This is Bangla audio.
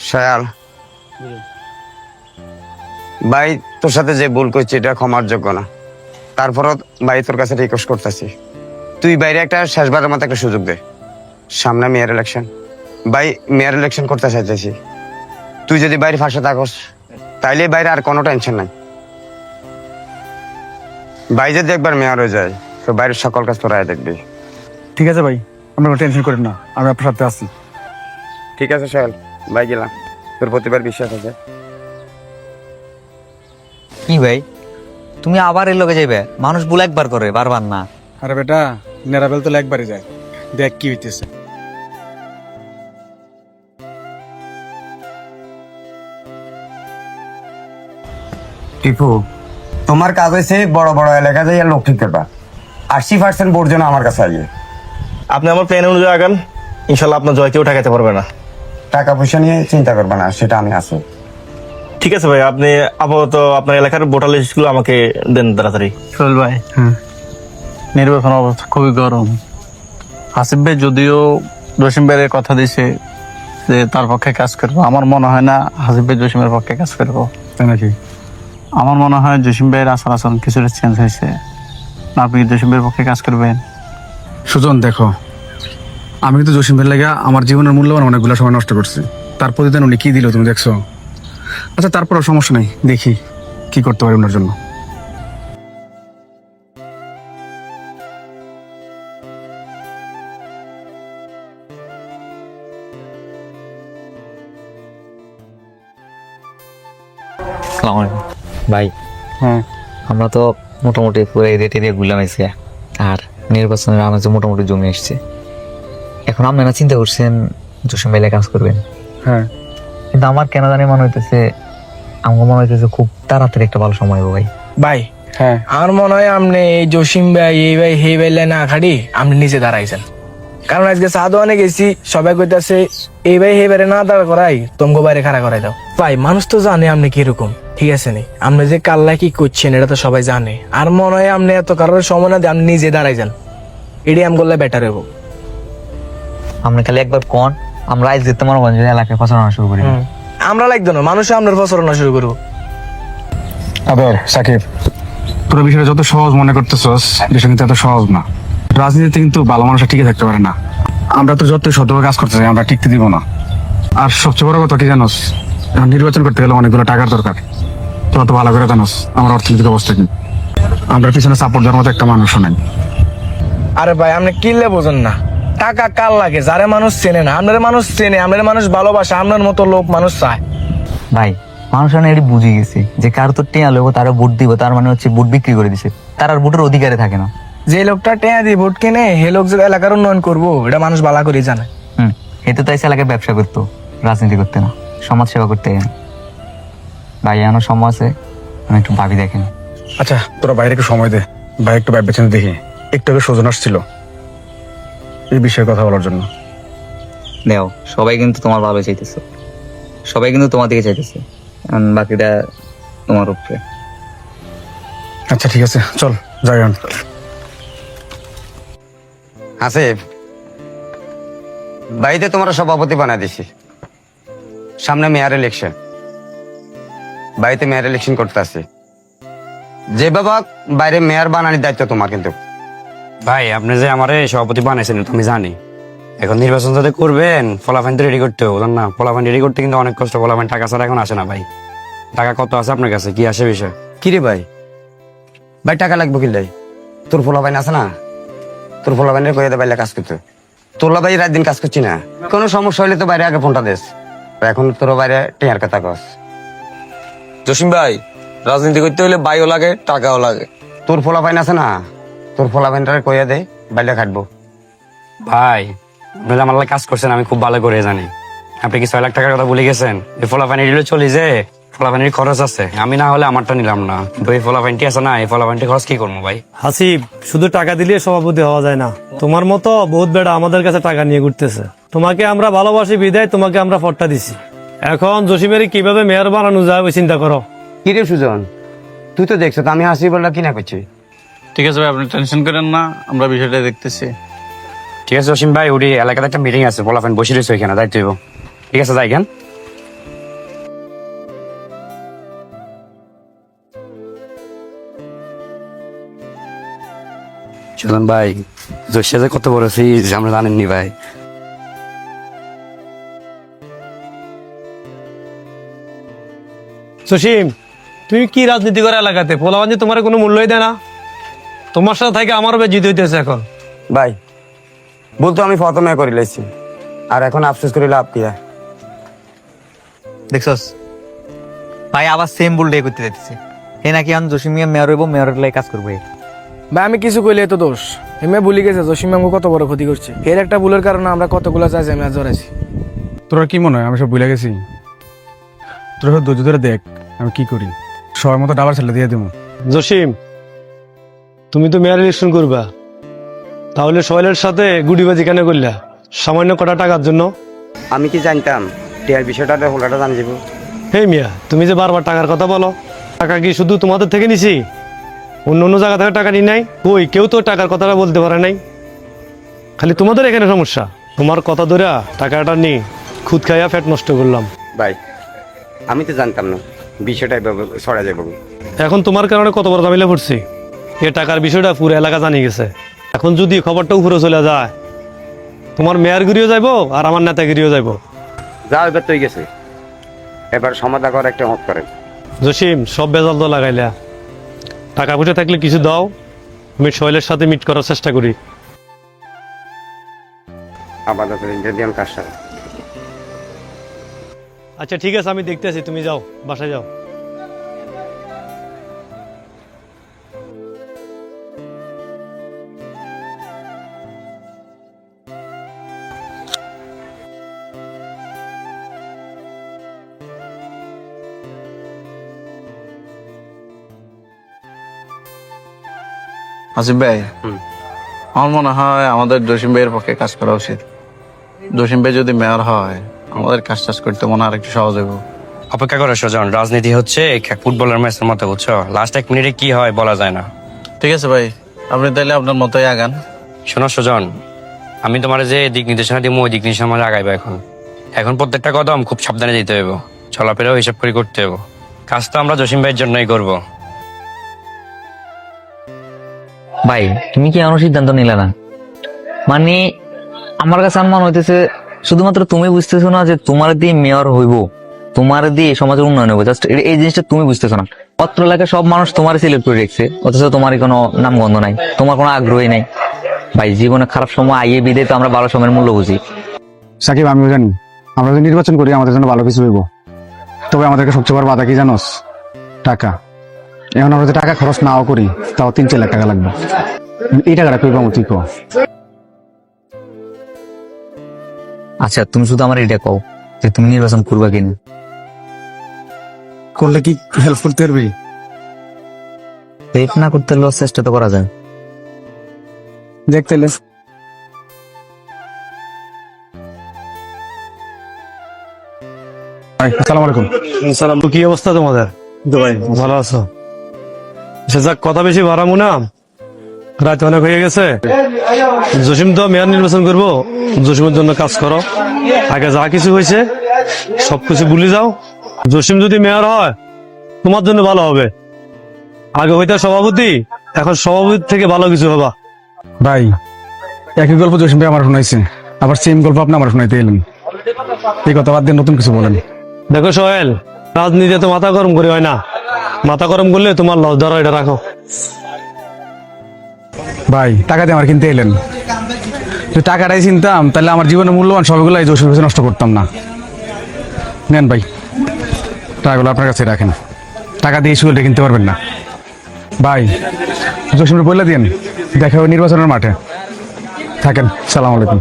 শায়াল ভাই, তোর সাথে যে ভুল করছি এটা ক্ষমার যোগ্য না। তারপরও ভাই তোর কাছে রিকোয়েস্ট করতেছি, তুই বাইরে একটা শেষবারের মতো একটা সুযোগ দে। সামনে মেয়র ইলেকশন, ভাই মেয়র ইলেকশন করতে চাইতেছি। তুই যদি বাইরে ফাঁসে থাকস তাইলে বাইরে আর কোনো টেনশন নাই। ভাই যদি একবার মেয়র হয়ে যায় তো বাইরের সকল কাজ তোরাই দেখবি। ঠিক আছে ভাই, আপনারা টেনশন করেন না, আমি আপনার সাথে আছি। ঠিক আছে শায়াল ভাই, গেলাম। তোর প্রতিবার বিশ্বাস আছে। কি ভাই, তুমি আবার এর লগে যাইবে? মানুষ ভুল একবার করে, বারবার না। আরে বেটা, নেরাবেল তো একবারই যায়, দেখ কি হইতেছে। টিপু, তোমার কাজ হয়েছে বড় বড় এলাকা যাই লোক ঠিক করবা। 80% ভোট যেন আমার কাছে আইয়ে। আপনি আমার প্ল্যান অনুযায়ী আগান, ইনশাল্লাহ আপনার জয় কেউ ঠেকাতে পারবে না। টাকা পয়সা নিয়ে চিন্তা করবা না, সেটা আমি আছি। ঠিক আছে ভাই, আপনি আপাতত আপনার এলাকার ভোটার লিস্টগুলো আমাকে দেন তাড়াতাড়ি। সোহেল ভাই, নির্বাচন অবস্থা খুবই গরম। হাসিব ভাই যদিও জসিম ভাইয়ের কথা দিছে যে তার পক্ষে কাজ করবো, আমার মনে হয় না হাসিব ভাই জসিমের পক্ষে কাজ করবো। তাই নাকি? আমার মনে হয় জসিম ভাইয়ের আচার আচরণ কিছুটা চেঞ্জ হয়েছে। আপনি জসিম ভাইয়ের পক্ষে কাজ করবেন? সুজন দেখো, আমি কিন্তু জসিম ভাইয়ের লাগা আমার জীবনের মূল্যবান অনেকগুলো সময় নষ্ট করছি। তার প্রতিদান উনি কি দিল তুমি দেখছো? আচ্ছা তারপরও সমস্যা নেই, দেখি কি করতে পারি ওনার জন্য। আসসালামু আলাইকুম ভাই। হ্যাঁ, আমরা তো মোটামুটি পুরো এরিয়া টেরিয়া ঘুরলাম এসে, আর নির্বাচনের আনাজে মোটামুটি জমে এসছে। এখন আপনারা চিন্তা করছেন জসিম ভাইলে কাজ করবেন, হ্যাঁ, কিন্তু আমার কেন জানি মনে হইতেছে, আমার মনে হইতেছে খুব তাড়াতাড়ি একটা ভালো সময় হবে ভাই। ভাই হ্যাঁ। আমার মনে হয় আপনি এই জসিম ভাই এই ভাই হে ভাই না খাড়ি আপনি নিজে দাঁড়াইছেন। কারণ আজকে চা দোকানে গেছি, সবাই কইতাছে এই ভাই হে বাইরে না দাঁড়া করাই তোমাকে বাইরে খাড়া করাই দাও। ভাই মানুষ তো জানে আপনি কিরকম, ঠিক আছে নি? আপনি যে কাল্লা কি করছেন এটা তো সবাই জানে। আর মনে হয় আপনি এত কারোর সময় না দিয়ে আপনি নিজে দাঁড়াই যান, এটি আম করলে বেটার হবো। আপনি খালি একবার কোন, আমরা আজ যেতে মনে করেন এলাকায় প্রচারণা শুরু করি। আমরা লাগতো না, মানুষ আপনার প্রচারণা শুরু করবো। আবার সাকিব, পুরো বিষয়টা যত সহজ মনে করতেছস, বিষয় কিন্তু এত সহজ না। রাজনীতিতে কিন্তু ভালো মানুষরা টিকে থাকতে পারে না। আমরা তো যতই সতর্ক কাজ করতে চাই, আমরা টিকতে দিব না। আর সবচেয়ে বড় কথা কি জানোস, এখন নির্বাচন করতে গেলে অনেকগুলো টাকার দরকার। তোরা তো ভালো করে জানোস আমার অর্থনৈতিক অবস্থা কি। আমরা পিছনে সাপোর্ট দেওয়ার মতো একটা মানুষও নাই। আরে ভাই আপনি কিনলে বোঝেন না, টাকা কার লাগে? যারে মানুষ চেনে না, আপনার মানুষ চেনে, আপনার মানুষ ভালোবাসে, আপনার মতো লোক মানুষ চায়। ভাই মানুষ এটি বুঝে গেছে যে কার তো টেয়া লোক তারা ভোট দিব, তার মানে হচ্ছে ভোট বিক্রি করে দিছে, তার আর ভোটের অধিকারে থাকে না। যে লোকটা টেয়া দিয়ে ভোট কিনে হে লোক যে এলাকার উন্নয়ন করবো এটা মানুষ ভালো করে জানে। এতে তাই এলাকায় ব্যবসা করতো, রাজনীতি করতে না, সমাজ সেবা করতে। ভাই এমন সময় আছে, আমি একটু ভাবি দেখেন। আচ্ছা তোরা বাইরে একটু সময় দে, ভাই একটু ভাই পেছনে দেখি। একটু আগে সজন আসছিল এই বিষয়ে কথা বলার জন্য। দেও, সবাই কিন্তু তোমার ভালো চাইতেছে, সবাই কিন্তু তোমার দিকে চাইতেছে, বাকিটা তোমার উপরে। আচ্ছা ঠিক আছে, চল যাই। আসিফ, বাড়িতে তোমার সভাপতি বানাই দিছি। সামনে মেয়র ইলেকশন, বাড়িতে মেয়র ইলেকশন করতে আসছে। যে বাবা বাইরে মেয়র বানানোর দায়িত্ব তোমার। কিন্তু ভাই আপনি যে আমার সভাপতি বানাইছেন তুমি জানি, এখন নির্বাচন যাতে করবেন ফলাফাইন তো রেডি করতে হবে না? ফলাফাইন রেডি করতে কিন্তু অনেক কষ্ট। ফলাফাইন টাকা ছাড়া এখন আসে না ভাই। টাকা কত আছে আপনার কাছে, কি আসে বিষয়? কি রে ভাই, ভাই টাকা লাগবো কি লাই? তোর ফলাফাইন আছে না? তোর ফলাফাইনের কইয়া দে বাইরে কাজ করতে। তোলা ভাই রাত দিন কাজ করছি না, কোনো সমস্যা হলে তো বাইরে আগে ফোনটা দেস। এখন তোর বাইরে টেয়ার কথা কস। জসিম ভাই, রাজনীতি করতে হলে বাইও লাগে, টাকাও লাগে। তোর ফলাফাইন আছে না? তোর ফলাফাইনটা কইয়া দে, বাইরে খাটবো। ভাই আপনি আমার লাগে কাজ করছেন আমি খুব ভালো করে জানি। আপনি কি 6 লাখ টাকার কথা ভুলে গেছেন? এই ফলাফাইন এগুলো চলে যে ফলাফাইনের খরচ আছে, আমি না হলে আমারটা নিলাম না। কিন্তু এই ফলাফাইনটি আছে না, এই ফলাফাইনটি খরচ কি করবো ভাই? হাসিব, শুধু টাকা দিলে সভাপতি হওয়া যায় না। তোমার মতো বহুত বেড়া আমাদের কাছে টাকা নিয়ে ঘুরতেছে। তোমাকে আমরা ভালোবাসি বিদায় তোমাকে আমরা ফটটা দিছি। এখন জসিমের কিভাবে মেয়র বানানো যায় ওই চিন্তা করো। কি রে সুজন, তুই তো দেখছো তো আমি হাসি বললাম কি না করছি। ঠিক আছে ভাই, আপনি টেনশন করেন না, আমরা বিষয়টা দেখতেছি। ঠিক আছে জসিম ভাই, ওই এলাকাতে একটা মিটিং আছে, ফলাফাইন বসে রয়েছে ওইখানে, দায়িত্ব দিব। ঠিক আছে যাই কেন। সুজন ভাই জোর সাথে কত বড় যে আমরা জানেননি ভাই। জসিম, তুই কি রাজনীতি করে এলাকাতে? পোলাবান যে তোমার কোনো মূল্যই দেয় না। তোমার সাথে থেকে আমারও জিত হইতেছে এখন। ভাই বলতো আমি প্রথমে করে লাইছি, আর এখন আফসোস করে লাভ কি? দেখছস ভাই আবার সেম ভুলটাই করতে যাচ্ছে। এ নাকি আমি জসিম মিয়া মেয়র হইব, মেয়রের লাই কাজ করবো। ভাই আমি কিছু কইলে তো দোষ। হেমে ভুলে গেছে জসিম আমাকে কত বড় ক্ষতি করছে। এর একটা ভুলের কারণে আমরা কতগুলো চাইছি আমি আজ জড়াইছি। তোরা কি মনে হয় আমি সব ভুলে গেছি? তোরা সব ধৈর্য ধরে দেখ আমি কি করি, সময় মতো ডাবার ছেলে দিয়ে দেবো। জসিম, তুমি তো মেয়র ইলেকশন করবা, তাহলে সোহেলের সাথে গুডিবাজি কেন করলা? সামান্য কটা টাকার জন্য? আমি কি জানতাম টিয়ার বিষয়টা হোলাটা জানি যাবো? হে মিয়া, তুমি যে বারবার টাকার কথা বলো, টাকা কি শুধু তোমাদের থেকে নিছি? অন্য অন্য জায়গা থেকে টাকা নি নাই? কই কেউ তো টাকার কথাটা বলতে পারে নাই। খালি তোমাদের এখানে সমস্যা। তোমার কথা ধরে টাকাটা নি খুদ খাইয়া ফ্যাট নষ্ট করলাম। ভাই আমি তো জানতাম না বিষয়টা এভাবে ছড়া যাবো। এখন তোমার কারণে কত বড় ঝামেলা পড়ছি। এ টাকার বিষয়টা পুরো এলাকা জানিয়ে গেছে। এখন যদি খবরটা উপরে চলে যায়, তোমার মেয়রগিরিও যাইবো আর আমার নেতাগিরিও যাইবো। যা এবার তো গেছে, এবার সমাধা করে একটা হক করেন। জসিম, সব বেজাল তো লাগাইলা। টাকা পয়সা থাকলে কিছু দাও, আমি সোহেলের সাথে মিট করার চেষ্টা করি। আপাতত ইন্টারভিউ কাজটা। আচ্ছা ঠিক আছে, আমি দেখতেছি, তুমি যাও, বাসায় যাও। হাসিব ভাই, আমার মনে হয় আমাদের জসিম ভাইয়ের পক্ষে কাজ করা উচিত। জসিম ভাই যদি মেয়র হয় আমাদের কাজ টাজ করতে মনে হয় একটু সহজ হইব। অপেক্ষা করো সুজন, রাজনীতি হচ্ছে ফুটবলের ম্যাচের মতো, বুঝছো? লাস্ট 1 মিনিটে কি হয় বলা যায় না। ঠিক আছে ভাই, আপনি তাইলে আপনার মতোই আগান। শোনো সুজন, আমি তোমার যে দিক নির্দেশনা দিব ওই দিক নির্দেশনা আমার আগাইবো। এখন প্রত্যেকটা কদম খুব সাবধানে দিতে হইব, চলাফেরাও হিসাব করে করতে হইব। কাজ তো আমরা জসিম ভাইয়ের জন্যই করবো। ভাই তুমি কি এমন সিদ্ধান্ত নিলে না? মানে আমার কাছে মনে হইতেছে শুধুমাত্র তুমি বুঝতেছো না যে তোমার দিয়ে মেয়র হইব, তোমার দিয়ে সমাজের উন্নয়ন হইব। জাস্ট এই জিনিসটা তুমি বুঝতেছো না। অত্র এলাকায় সব মানুষ তোমার সিলেক্ট করে রেখেছে, অথচ তোমারই কোনো নামগন্ধ নাই, তোমার কোনো আগ্রহী নাই। ভাই জীবনে খারাপ সময় আইয়ে বিদে তো আমরা ভালো সময়ের মূল্য বুঝি। সাকিব, আমিও জানি আমরা যদি নির্বাচন করি আমাদের জন্য ভালো কিছু হইব, তবে আমাদেরকে সবচেয়ে বড় বাধা কি জানোস? টাকা। এখন আমরা যদি টাকা খরচ নাও করি তাও 3-4 লাখ টাকা লাগবে। এই টাকাটা কই পাবো তুই কো? আচ্ছা তুমি শুধু আমার এটা কও যে তুমি নির্বাচন করবা কিনা। করলে কি হেল্প করতে পারবি? হেল্প না করতে হলেও চেষ্টা তো করা যায়। দেখতে আসসালামু আলাইকুম। সালাম। কি অবস্থা তোমাদের? ভালো আছো? আচ্ছা যাক, কথা বেশি বাড়াবো না, রাত অনেক হয়ে গেছে। জসিম তো মেয়র নির্বাচন করবো, জসিমের জন্য কাজ করো। আগে যা কিছু হয়েছে সবকিছু ভুলে যাও। জসিম যদি মেয়র হয় তোমার জন্য ভালো হবে। আগে হইতে সভাপতি, এখন সভাপতি থেকে ভালো কিছু হবা। ভাই একই গল্প জসিম ভাই আমার শোনাইছে, আবার সেম গল্প আপনি আমার শোনাইতে এলেন। এই কথা বাদ দিয়ে নতুন কিছু বলেন। দেখো সোহেল, রাজনীতি তো মাথা গরম করে হয় না। মাথা গরম করলে তোমার লস ধরো, এটা রাখো। ভাই টাকা দিয়ে আমার কিনতে এলেন, যদি টাকাটাই চিনতাম তাহলে আমার জীবনের মূল্যবান সবগুলো এই জসিম নষ্ট করতাম না। নেন ভাই, টাকাগুলো আপনার কাছে রাখেন, টাকা দিয়ে শুরুটা কিনতে পারবেন না। ভাই জসিমকে বলে দিন দেখা হবে নির্বাচনের মাঠে। থাকেন, সালাম আলাইকুম।